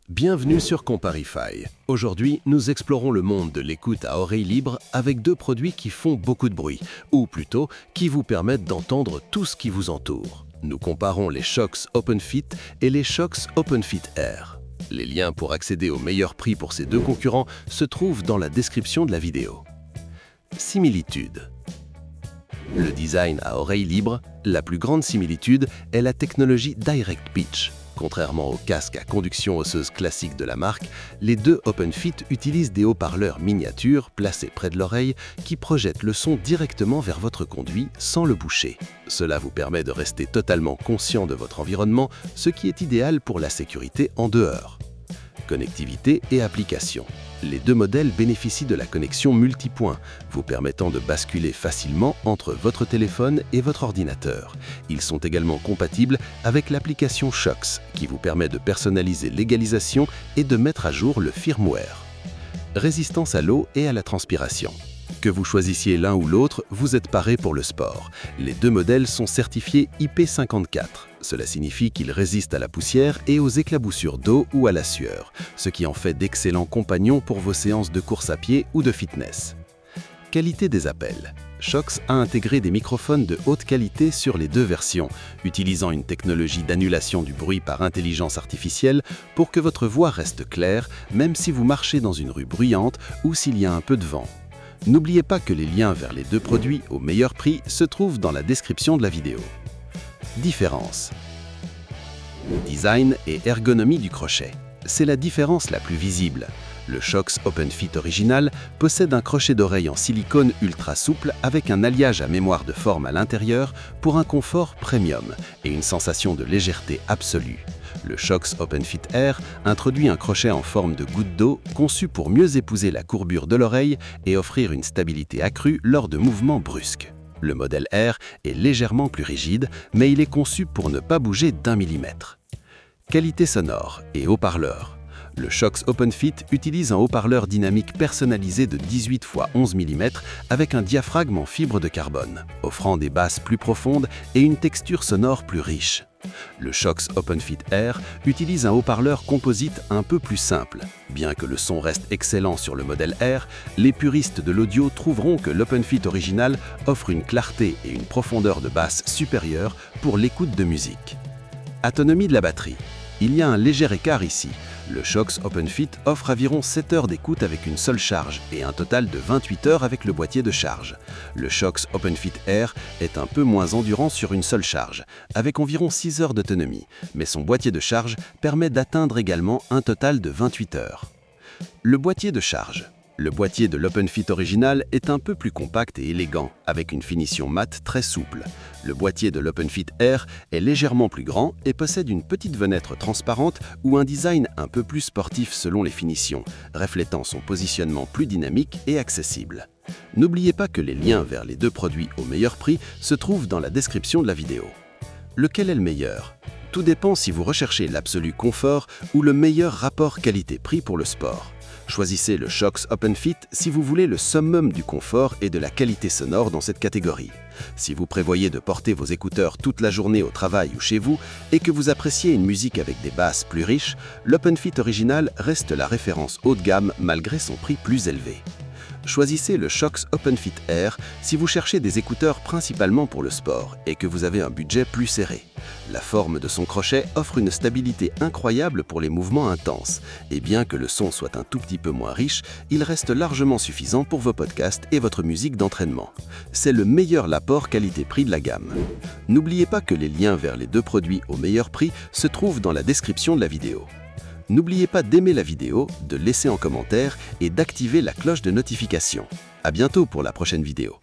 Bienvenue sur Comparify. Aujourd'hui, nous explorons le monde de l'écoute à oreille libre avec deux produits qui font beaucoup de bruit, ou plutôt qui vous permettent d'entendre tout ce qui vous entoure. Nous comparons les Shokz OpenFit et les Shokz OpenFit Air. Les liens pour accéder au meilleur prix pour ces deux concurrents se trouvent dans la description de la vidéo. Similitudes. Le design à oreille libre, la plus grande similitude est la technologie Direct Pitch. Contrairement aux casques à conduction osseuse classiques de la marque, les deux OpenFit utilisent des haut-parleurs miniatures placés près de l'oreille qui projettent le son directement vers votre conduit sans le boucher. Cela vous permet de rester totalement conscient de votre environnement, ce qui est idéal pour la sécurité en dehors. Connectivité et application. Les deux modèles bénéficient de la connexion multipoint, vous permettant de basculer facilement entre votre téléphone et votre ordinateur. Ils sont également compatibles avec l'application Shokz, qui vous permet de personnaliser l'égalisation et de mettre à jour le firmware. Résistance à l'eau et à la transpiration. Que vous choisissiez l'un ou l'autre, vous êtes paré pour le sport. Les deux modèles sont certifiés IP54. Cela signifie qu'ils résistent à la poussière et aux éclaboussures d'eau ou à la sueur, ce qui en fait d'excellents compagnons pour vos séances de course à pied ou de fitness. Qualité des appels. Shokz a intégré des microphones de haute qualité sur les deux versions, utilisant une technologie d'annulation du bruit par intelligence artificielle pour que votre voix reste claire, même si vous marchez dans une rue bruyante ou s'il y a un peu de vent. N'oubliez pas que les liens vers les deux produits au meilleur prix se trouvent dans la description de la vidéo. Différence. Design et ergonomie du crochet. C'est la différence la plus visible. Le Shokz OpenFit original possède un crochet d'oreille en silicone ultra souple avec un alliage à mémoire de forme à l'intérieur pour un confort premium et une sensation de légèreté absolue. Le Shokz OpenFit Air introduit un crochet en forme de goutte d'eau conçu pour mieux épouser la courbure de l'oreille et offrir une stabilité accrue lors de mouvements brusques. Le modèle Air est légèrement plus rigide, mais il est conçu pour ne pas bouger d'1 millimètre. Qualité sonore et haut-parleur. Le Shokz OpenFit utilise un haut-parleur dynamique personnalisé de 18 x 11 mm avec un diaphragme en fibre de carbone, offrant des basses plus profondes et une texture sonore plus riche. Le Shokz OpenFit Air utilise un haut-parleur composite un peu plus simple. Bien que le son reste excellent sur le modèle Air, les puristes de l'audio trouveront que l'OpenFit original offre une clarté et une profondeur de basse supérieures pour l'écoute de musique. Autonomie de la batterie. Il y a un léger écart ici. Le Shokz OpenFit offre environ 7 heures d'écoute avec une seule charge et un total de 28 heures avec le boîtier de charge. Le Shokz OpenFit Air est un peu moins endurant sur une seule charge, avec environ 6 heures d'autonomie, mais son boîtier de charge permet d'atteindre également un total de 28 heures. Le boîtier de charge. Le boîtier de l'OpenFit original est un peu plus compact et élégant, avec une finition mate très souple. Le boîtier de l'OpenFit Air est légèrement plus grand et possède une petite fenêtre transparente ou un design un peu plus sportif selon les finitions, reflétant son positionnement plus dynamique et accessible. N'oubliez pas que les liens vers les deux produits au meilleur prix se trouvent dans la description de la vidéo. Lequel est le meilleur ? Tout dépend si vous recherchez l'absolu confort ou le meilleur rapport qualité-prix pour le sport. Choisissez le Shokz OpenFit si vous voulez le summum du confort et de la qualité sonore dans cette catégorie. Si vous prévoyez de porter vos écouteurs toute la journée au travail ou chez vous et que vous appréciez une musique avec des basses plus riches, l'OpenFit original reste la référence haut de gamme malgré son prix plus élevé. Choisissez le Shokz OpenFit Air si vous cherchez des écouteurs principalement pour le sport et que vous avez un budget plus serré. La forme de son crochet offre une stabilité incroyable pour les mouvements intenses, et bien que le son soit un tout petit peu moins riche, il reste largement suffisant pour vos podcasts et votre musique d'entraînement. C'est le meilleur apport qualité-prix de la gamme. N'oubliez pas que les liens vers les deux produits au meilleur prix se trouvent dans la description de la vidéo. N'oubliez pas d'aimer la vidéo, de laisser un commentaire et d'activer la cloche de notification. À bientôt pour la prochaine vidéo.